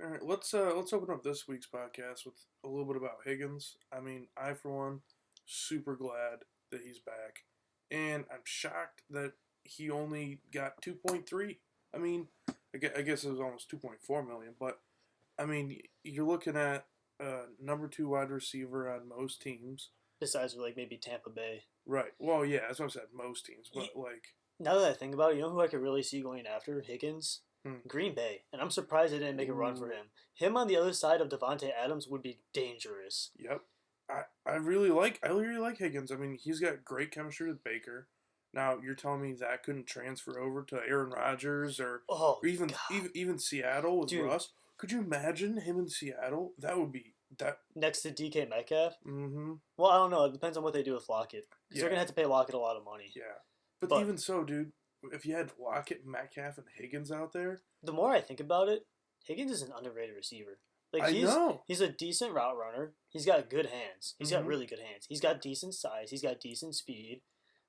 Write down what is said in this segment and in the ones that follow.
All right, let's open up this week's podcast with a little bit about Higgins. I mean, I for one, super glad that he's back, and I'm shocked that he only got 2.3. I mean, I guess it was almost 2.4 million, but I mean, you're looking at number two wide receiver on most teams. Besides, like maybe Tampa Bay. Right. Well, yeah, that's what I said, most teams, Ye- but like, Now that I think about it, you know who I could really see going after Higgins? hmm, Green Bay, and I'm surprised they didn't make a run for ooh, him. Him on the other side of Devonte Adams would be dangerous. yep. I really like Higgins. I mean, he's got great chemistry with Baker. Now you're telling me that couldn't transfer over to Aaron Rodgers Oh or even God, Seattle with dude! Russ? Could you imagine him in Seattle? That would be that. Next to DK Metcalf. Mm-hmm. Well, I don't know. It depends on what they do with Lockett, because they're Yeah, gonna have to pay Lockett a lot of money. yeah. But But even so, dude, if you had Lockett, Metcalf, and Higgins out there, the more I think about it, Higgins is an underrated receiver. Like I know. he's a decent route runner. He's got good hands. He's got Mm-hmm. really good hands. He's got decent size. He's got decent speed.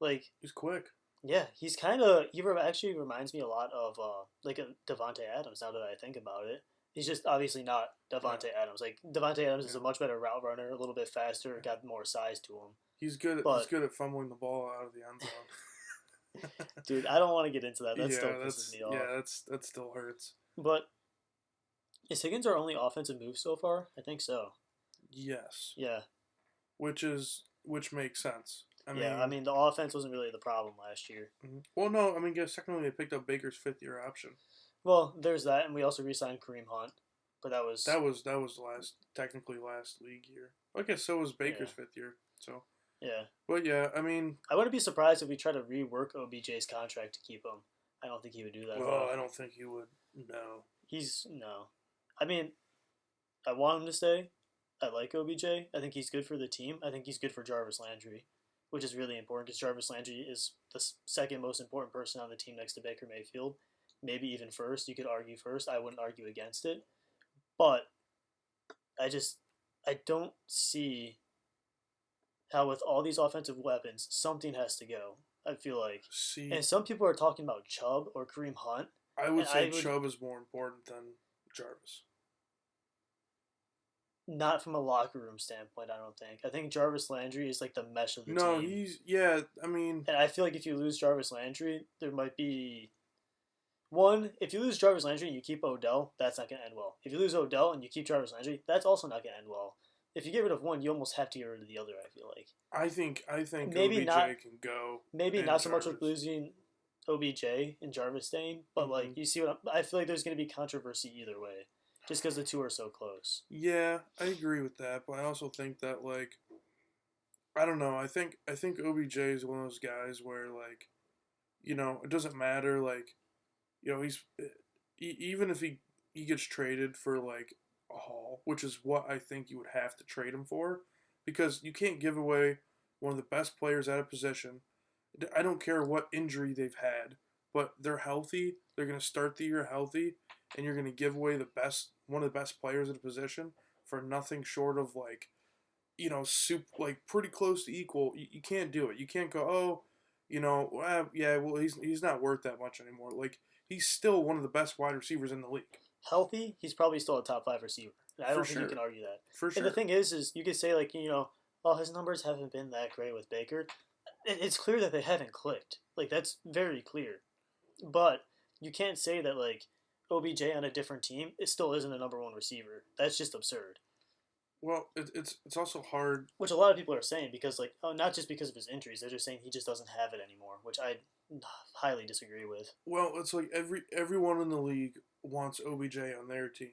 Like He's quick. yeah, he's kind of actually reminds me a lot of like a Devonte Adams. Now that I think about it, he's just obviously not Yeah, Devonte Adams. Like Devonte Adams is yeah. a much better route runner, a little bit faster, got more size to him. He's But good at fumbling the ball out of the end zone. dude, I don't want to get into that. That still Yeah, pisses me off. that still hurts. But is Higgins our only offensive move so far? I think so. Yes, Yeah, which makes sense. I yeah. I mean, mean, the offense wasn't really the problem last year. well, no, I mean, guess secondly, they picked up Baker's fifth year option. Well, there's that, and we also re-signed Kareem Hunt, but that was That was technically last league year. I guess so was Baker's yeah, fifth year. So, yeah. but yeah, I mean, I wouldn't be surprised if we try to rework OBJ's contract to keep him. I don't think he would do that well, though. I don't think he would. No. He's no. I mean, I want him to stay. I like OBJ. I think he's good for the team. I think he's good for Jarvis Landry, which is really important because Jarvis Landry is the second most important person on the team next to Baker Mayfield. Maybe even first. You could argue first. I wouldn't argue against it. But I just I don't see how with all these offensive weapons something has to go. I feel like, See, and some people are talking about Chubb or Kareem Hunt, I would and say Chubb is more important than Jarvis. not from a locker room standpoint. I don't think. I think Jarvis Landry is like the mesh of the No, team, yeah. I mean, and I feel like if you lose Jarvis Landry, there might be one. If you lose Jarvis Landry and you keep Odell, that's not gonna end well. If you lose Odell and you keep Jarvis Landry, that's also not gonna end well. If you get rid of one, you almost have to get rid of the other. I feel like I think maybe OBJ can go maybe and not so much with Jarvis. losing OBJ and Jarvis staying, but Hmm. like you see I feel like there's gonna be controversy either way, just because the two are so close. Yeah, I agree with that, but I also think that like I don't know. I think OBJ is one of those guys where like it doesn't matter like he's even if he gets traded for like a haul, which is what I think you would have to trade him for, because you can't give away one of the best players at a position. I don't care what injury they've had, but they're healthy. They're going to start the year healthy, and you're going to give away one of the best players at a position for nothing short of like like pretty close to equal. You can't do it. You can't go, oh, yeah, well, he's not worth that much anymore. Like he's still one of the best wide receivers in the league Healthy, he's probably still a top five receiver. And I for don't think you sure, can argue that. for And the sure. thing is you could say like oh his numbers haven't been that great with Baker. It's clear that they haven't clicked. Like that's very clear. But you can't say that like OBJ on a different team it still isn't a number one receiver. That's just absurd. Well, it's also hard. Which a lot of people are saying because like oh not just because of his injuries, they're just saying he just doesn't have it anymore, which I highly disagree with. Well, it's like everyone in the league wants OBJ on their team,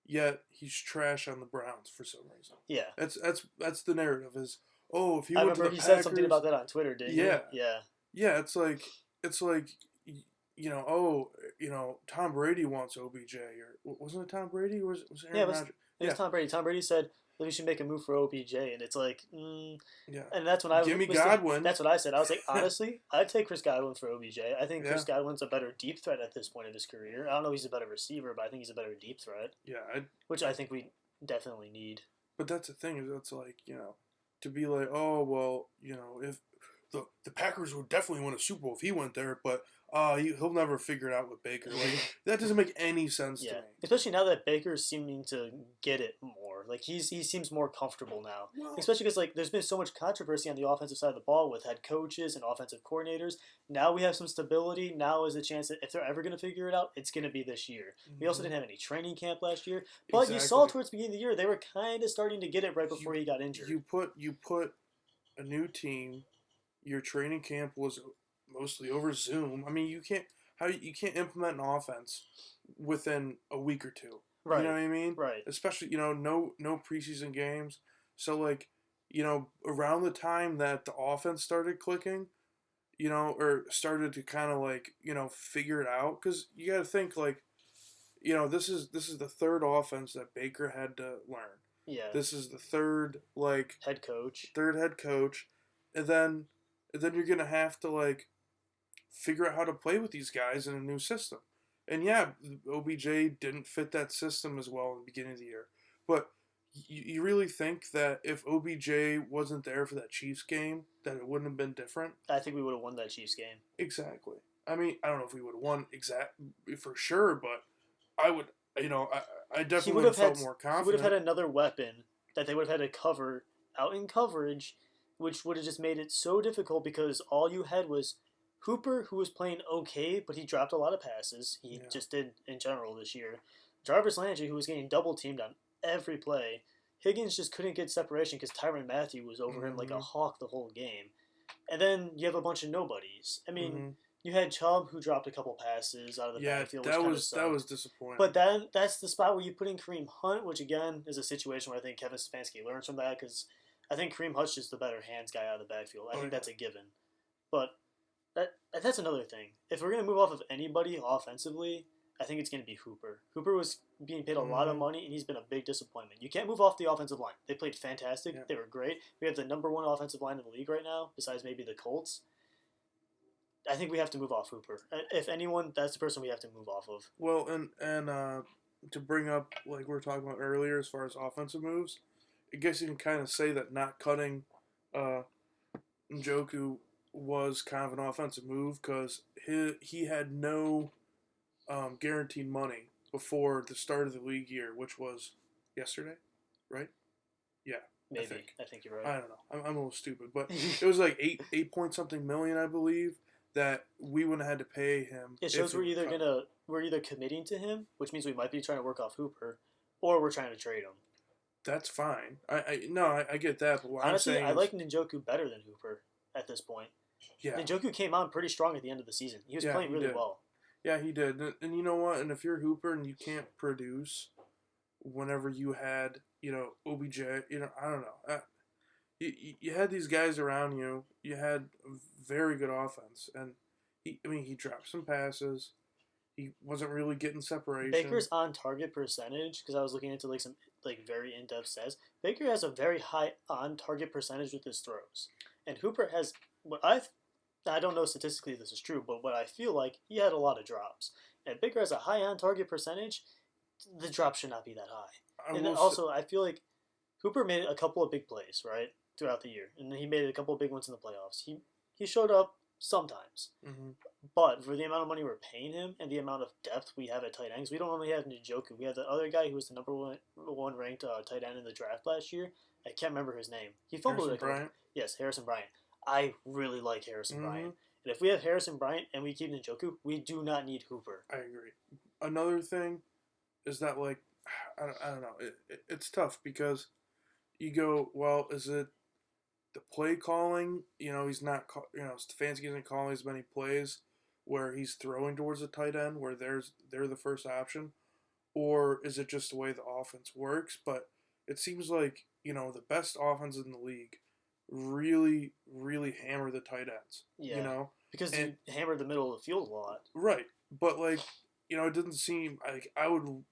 yet he's trash on the Browns for some reason. Yeah. That's the narrative is, oh, if he I went to remember the he said something Packers, about that on Twitter, didn't yeah, he? Yeah. yeah, it's like oh, Tom Brady wants OBJ, or wasn't it Tom Brady, or was it Yeah, Aaron Rodgers? it was Yeah, Tom Brady. Tom Brady said that we should make a move for OBJ, and it's like, yeah. and that's when I Give me was Godwin. that's what I said. I was like, honestly, I'd take Chris Godwin for OBJ. I think Yeah, Chris Godwin's a better deep threat at this point of his career. I don't know if he's a better receiver, but I think he's a better deep threat, yeah. which I think we definitely need. But that's the thing is it's like to be like, oh well, if the Packers would definitely win a Super Bowl if he went there, but he'll never figure it out with Baker. Like that doesn't make any sense to Yeah, me. especially now that Baker's seeming to get it more. Like he seems more comfortable now. Well, Especially because like there's been so much controversy on the offensive side of the ball with head coaches and offensive coordinators. Now we have some stability. Now is a chance that if they're ever going to figure it out, it's going to be this year. We also mhm, didn't have any training camp last year, but you saw exactly. towards the beginning of the year they were kind of starting to get it right before You he got injured. you put a new team. Your training camp was mostly over Zoom. I mean, you can't implement an offense within a week or two. You know Right, what I mean? right. Especially no preseason games. So like around the time that the offense started clicking, or started to kind of like figure it out, because you got to think like this is the third offense that Baker had to learn. Yeah, This is the third head coach. head coach, and then you're gonna have to like figure out how to play with these guys in a new system. And yeah, OBJ didn't fit that system as well in the beginning of the year, but you really think that if OBJ wasn't there for that Chiefs game, that it wouldn't have been different? I think we would have won that Chiefs game. Exactly. I mean, I don't know if we would have won for sure, but I would. I He definitely would would have have had felt more he would have had confident. another weapon that they would have had to cover out in coverage, which would have just made it so difficult because all you had was Hooper, who was playing okay, but he dropped a lot of passes. He Yeah. just did in general this year. Jarvis Landry, who was getting double teamed on every play. Higgins just couldn't get separation because Tyrann Mathieu was over him like a Mhm. hawk the whole game. And then you have a bunch of nobodies. I mean, Mhm. you had Chubb, who dropped a couple passes out of the Yeah, backfield, which that kind of was sucked. disappointing. But then that's the spot where you put in Kareem Hunt, which again is a situation where I think Kevin Stefanski learns from that because I think Kareem Hunt's just the better hands guy out of the backfield. I Oh think yeah. that's a given. But that's another thing. If we're gonna move off of anybody offensively, I think it's gonna be Hooper. Hooper was being paid a lot of Mhm. money, and he's been a big disappointment. You can't move off the offensive line. They played fantastic. Yeah. They were great. We have the number one offensive line in the league right now, besides maybe the Colts. I think we have to move off Hooper. If anyone, that's the person we have to move off of. Well, and to bring up like we were talking about earlier, as far as offensive moves, I guess you can kind of say that not cutting uh, Njoku was kind of an offensive move because he had no guaranteed money before the start of the league year, which was yesterday, right? Yeah, I Maybe. think. I think you're I right. don't know. I'm a little stupid, but it was like eight point something million, I believe, that we wouldn't have had to pay him. It if shows we were cut. we're either committing to him, which means we might be trying to work off Hooper, or we're trying to trade him. That's fine. I get that, but what I'm Honestly, saying I is, like Ninjoku better than Hooper at this point. yeah, Ninjoku came on pretty strong at the end of the season. He was yeah, playing he really did. well. Yeah, he did. And you know what? And if you're Hooper and you can't produce, whenever you had OBJ, I don't know. You had these guys around you. You had a very good offense, and he dropped some passes. He wasn't really getting separation. Baker's on target percentage, because I was looking into like some like very in depth stats. Baker has a very high on target percentage with his throws, and Hooper has what I don't know statistically if this is true, but what I feel like he had a lot of drops. And Baker has a high on target percentage. The drop should not be that high. I And then will say, also, I feel like Hooper made a couple of big plays right throughout the year, and then he made a couple of big ones in the playoffs. He showed up sometimes. mhm. But for the amount of money we're paying him and the amount of depth we have at tight ends, we don't only have Njoku. We have the other guy who was the number one ranked tight end in the draft last year. I can't remember his name. He fumbled Harrison a couple. Bryant. Yes, Harrison Bryant. I really like Harrison Mhm. Bryant. And if we have Harrison Bryant and we keep Njoku, we do not need Hooper. I agree. Another thing is that like I don't know. It's tough because you go, well, is it the play calling? He's not. Stefanski isn't calling as many plays where he's throwing towards the tight end where they're the first option, or is it just the way the offense works? But it seems like the best offenses in the league really really hammer the tight ends. Yeah. Because And you hammered the middle of the field a lot. right, but like it doesn't seem like I would.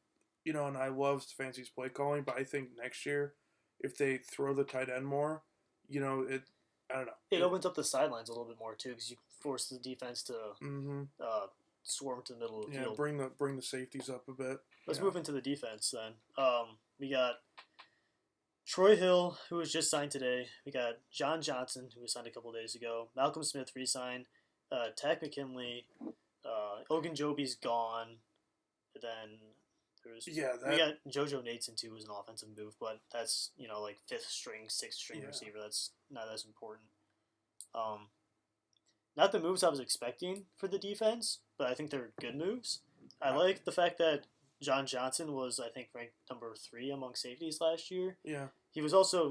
And I love Stefanski's play calling, but I think next year, if they throw the tight end more, it. I don't know. It opens up the sidelines a little bit more too, because you force the defense to Mm-hmm. swarm to the middle of the Yeah, field. bring the safeties up a bit. Let's Yeah. move into the defense then. We got Troy Hill, who was just signed today. We got John Johnson, who was signed a couple days ago. Malcolm Smith re-signed. Tack McKinley. Ogunjobi's gone. Then there's Yeah, we that got JoJo Nateson too, was an offensive move, but that's like fifth string, sixth string yeah. receiver. That's not as important. Um, Not the moves I was expecting for the defense, but I think they're good moves. I like the fact that John Johnson was, I think, ranked number 3 among safeties last year. Yeah. He was also,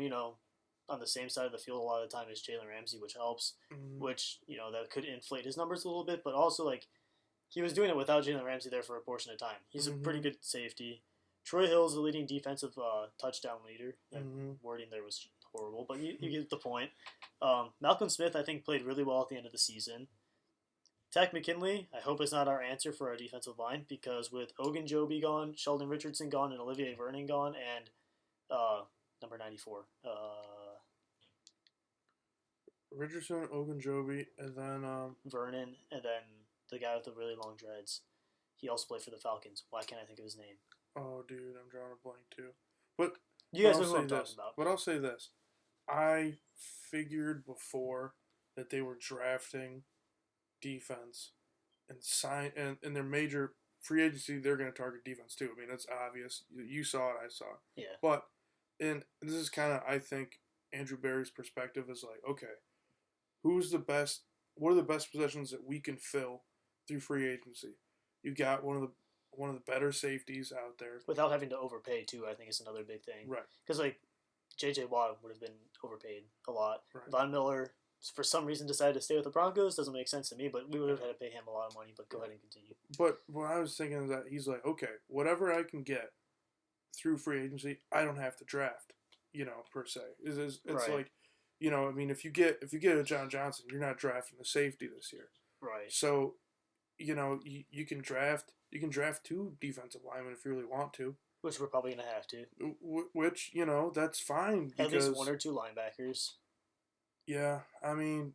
on the same side of the field a lot of the time as Jalen Ramsey, which helps. Mm-hmm. Which, that could inflate his numbers a little bit, but also, like, he was doing it without Jalen Ramsey there for a portion of time. He's a pretty good safety. Troy Hill is the leading defensive touchdown leader. That wording there was horrible, but you get the point. Malcolm Smith, I think, played really well at the end of the season. Takk McKinley, I hope it's not our answer for our defensive line, because with Ogunjobi gone, Sheldon Richardson gone, and Olivier Vernon gone, and number 94. Richardson, Ogunjobi, and then Vernon, and then the guy with the really long dreads. He also played for the Falcons. Why can't I think of his name? Oh, dude, I'm drawing a blank too. But you guys I'll know who I'm say talking about. But I'll say this: I figured that they were drafting defense and in their major free agency, they're going to target defense too. I mean, it's obvious. You saw it, I saw it. Yeah. But and this is kind of, I think, Andrew Berry's perspective is like, okay, who's the best? What are the best positions that we can fill through free agency? You got one of the better safeties out there without having to overpay too. I think is another big thing. Right. Because like J.J. Watt would have been overpaid a lot. Right. Von Miller, for some reason, decided to stay with the Broncos. Doesn't make sense to me, but we would have had to pay him a lot of money. But go ahead and continue. But what I was thinking is that he's like, okay, whatever I can get through free agency, I don't have to draft. Per se, it's right. like, I mean, if you get a John Johnson, you're not drafting the safety this year. Right. So, you can draft 2 defensive linemen if you really want to. Which we're probably gonna have to. Which that's fine. At least 1 or 2 linebackers. Yeah, I mean,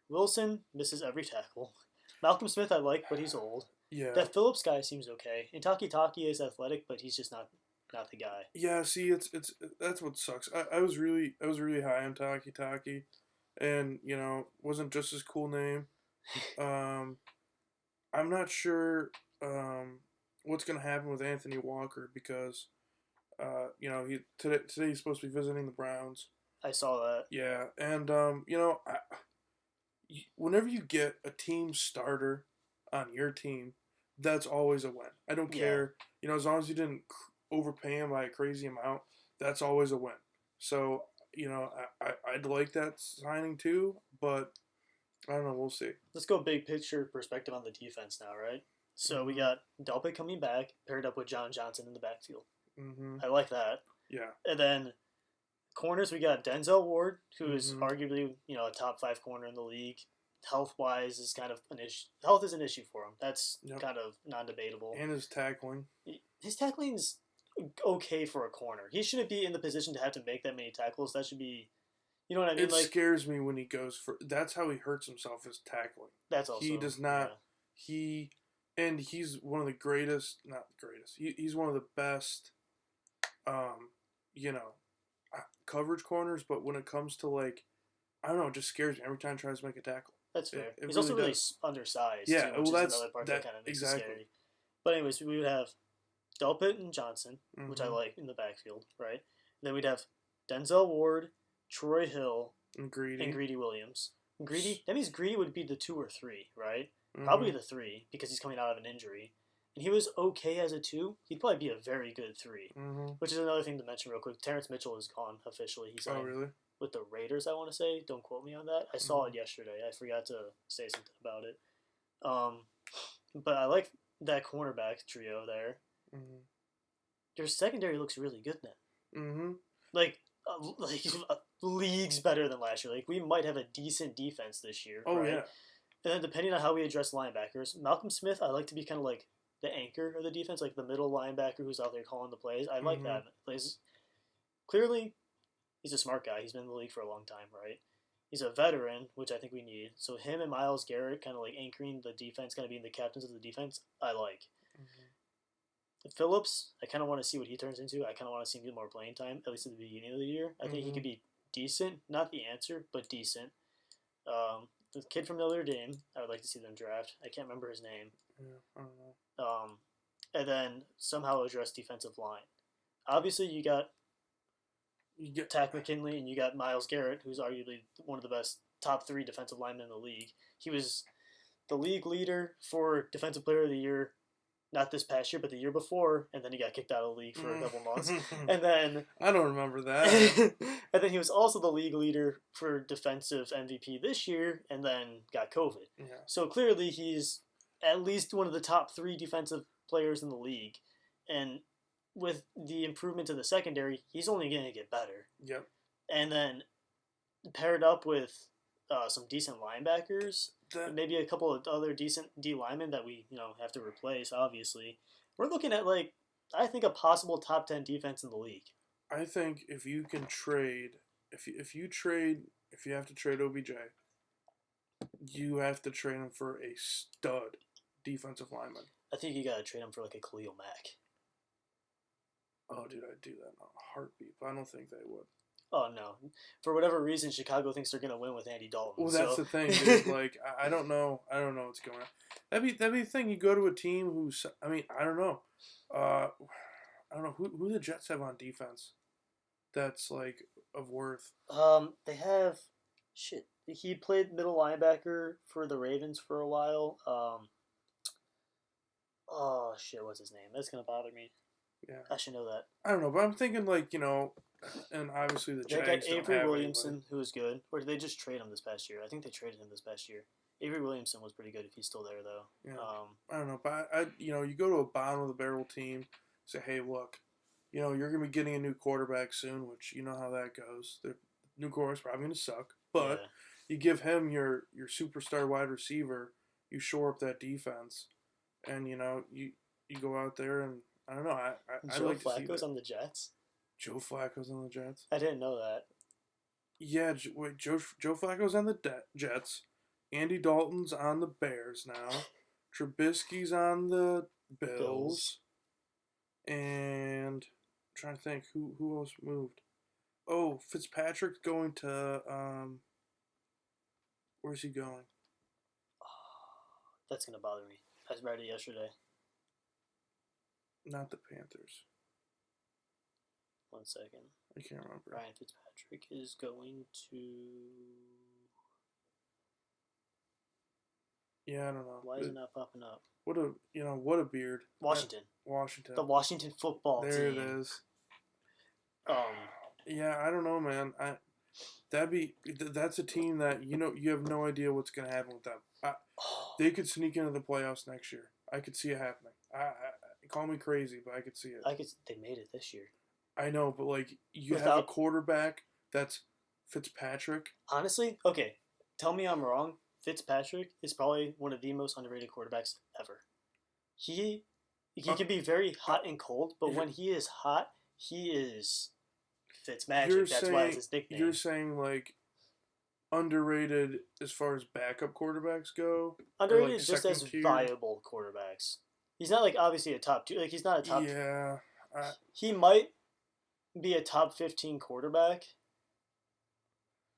Wilson misses every tackle. Malcolm Smith I like, but he's old. Yeah. That Phillips guy seems okay. And Taki is athletic, but he's just not the guy. Yeah, see, it's that's what sucks. I was really high on Taki, and wasn't just his cool name. I'm not sure what's gonna happen with Anthony Walker because today he's supposed to be visiting the Browns. I saw that. Yeah, and whenever you get a team starter on your team, that's always a win. I don't care, as long as you didn't overpay him by a crazy amount, that's always a win. So, I'd like that signing too, but I don't know. We'll see. Let's go big picture perspective on the defense now, right? So we got Delpit coming back, paired up with John Johnson in the backfield. Mm-hmm. I like that. Yeah. And then corners, we got Denzel Ward, who is arguably a top 5 corner in the league. Health-wise is kind of an issue. Health is an issue for him. That's kind of non-debatable. And his tackling. His tackling is okay for a corner. He shouldn't be in the position to have to make that many tackles. That should be, you know what I mean? It scares me when he goes for. That's how he hurts himself, is tackling. That's also. He does not. Yeah. He's one of the greatest. Not the greatest. He's one of the best. Coverage corners, but when it comes to I don't know, it just scares me every time he tries to make a tackle. That's fair. He's really also really undersized. Yeah, too, which is another part that kind of makes it scary. But anyways, we would have Delpit and Johnson, which I like in the backfield, right? And then we'd have Denzel Ward, Troy Hill, and Greedy Williams. That means Greedy would be the 2 or 3, right? Probably the 3 because he's coming out of an injury. And he was okay as a 2. He'd probably be a very good 3, which is another thing to mention real quick. Terrence Mitchell is gone officially. He's really? With the Raiders, I want to say. Don't quote me on that. I saw it yesterday. I forgot to say something about it. But I like that cornerback trio there. Your secondary looks really good then. Leagues better than last year. We might have a decent defense this year. Oh, right? yeah. And then depending on how we address linebackers, Malcolm Smith, I like to be kind of like the anchor of the defense, like the middle linebacker who's out there calling the plays. I like that. Clearly, he's a smart guy. He's been in the league for a long time, right? He's a veteran, which I think we need. So him and Myles Garrett kind of anchoring the defense, kind of being the captains of the defense, I like. Phillips, I kind of want to see what he turns into. I kind of want to see him get more playing time, at least at the beginning of the year. I think he could be decent. Not the answer, but decent. the kid from Notre Dame. I would like to see them draft. I can't remember his name. Yeah, I don't know. And then somehow address defensive line. Obviously, you got You get Tack McKinley and you got Myles Garrett, who's arguably one of the best top 3 defensive linemen in the league. He was the league leader for Defensive Player of the Year, not this past year, but the year before, and then he got kicked out of the league for a couple months. And then I don't remember that. and then he was also the league leader for defensive MVP this year, and then got COVID. Yeah. So clearly he's at least one of the top 3 defensive players in the league, and with the improvement to the secondary, he's only going to get better. Yep. And then paired up with some decent linebackers, and maybe a couple of other decent D linemen that we have to replace. Obviously, we're looking at I think a possible top 10 defense in the league. I think if you can trade, if you have to trade OBJ, you have to trade him for a stud defensive lineman. I think you got to trade him for a Khalil Mack. Oh, dude, I'd do that in a heartbeat, but I don't think they would. Oh, no. For whatever reason, Chicago thinks they're going to win with Andy Dalton. Well, that's the thing. Dude. I don't know. I don't know what's going on. That'd be the thing. You go to a team who's. I mean, I don't know. I don't know who the Jets have on defense. That's of worth. They have shit. He played middle linebacker for the Ravens for a while. Oh shit, what's his name? That's gonna bother me. Yeah, I should know that. I don't know, but I'm thinking and obviously the Jags They got don't Avery have Williamson, anybody. who was good. Or did they just trade him this past year? I think they traded him this past year. Avery Williamson was pretty good if he's still there, though. Yeah. I don't know, but you go to a bottom of the barrel team, say, hey, look, you're gonna be getting a new quarterback soon, which you know how that goes. The new quarterback's probably gonna suck, but you give him your superstar wide receiver, you shore up that defense, and you go out there and I don't know. I Joe like to see Flacco's that. on the Jets. Joe Flacco's on the Jets. I didn't know that. Yeah, wait, Joe Flacco's on the Jets. Andy Dalton's on the Bears now. Trubisky's on the Bills. And I'm trying to think who else moved. Oh, Fitzpatrick's going to where's he going? That's gonna bother me. I read it yesterday. Not the Panthers. 1 second. I can't remember. Ryan Fitzpatrick is going to. Yeah, I don't know. Why is it not popping up? What a beard. Washington. Washington. The Washington football team. There it is. Yeah, I don't know, man. That's a team that you have no idea what's gonna happen with them. They could sneak into the playoffs next year. I could see it happening. Call me crazy, but I could see it. They made it this year. I know, but you have a quarterback that's Fitzpatrick. Honestly, okay, tell me I'm wrong. Fitzpatrick is probably one of the most underrated quarterbacks ever. He can be very hot and cold, but when he is hot, he is Fitzmagic. That's why it's his nickname. You're saying underrated as far as backup quarterbacks go? Underrated just as viable quarterbacks. He's not obviously a top 2. He's not a top. Yeah. He might be a top 15 quarterback.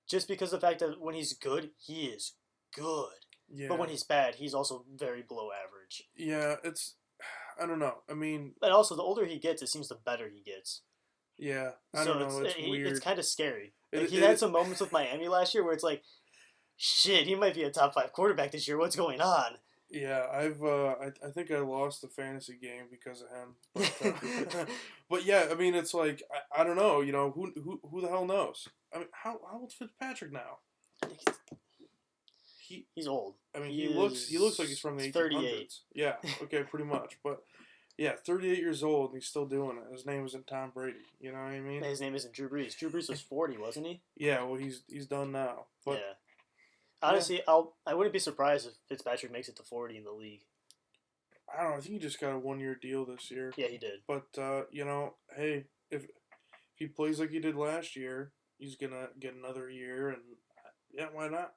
Just because of the fact that when he's good, he is good. Yeah. But when he's bad, he's also very below average. Yeah, I don't know. I mean... But also, the older he gets, it seems the better he gets. Yeah, I don't know. It's weird. It's kind of scary. He had some moments with Miami last year where it's shit, he might be a top 5 quarterback this year. What's going on? Yeah, I think I lost the fantasy game because of him. But yeah, I mean, it's I don't know. Who the hell knows? I mean, how old's Fitzpatrick now? He's old. I mean, he looks like he's from the 1800s. 38. Yeah, okay, pretty much. But yeah, 38 years old and he's still doing it. His name isn't Tom Brady. You know what I mean? His name isn't Drew Brees. Drew Brees was 40, wasn't he? Yeah, well, he's done now. But yeah. Honestly, I wouldn't be surprised if Fitzpatrick makes it to 40 in the league. I don't know. I think he just got a 1-year deal this year. Yeah, he did. But hey, if he plays like he did last year, he's gonna get another year, and yeah, why not?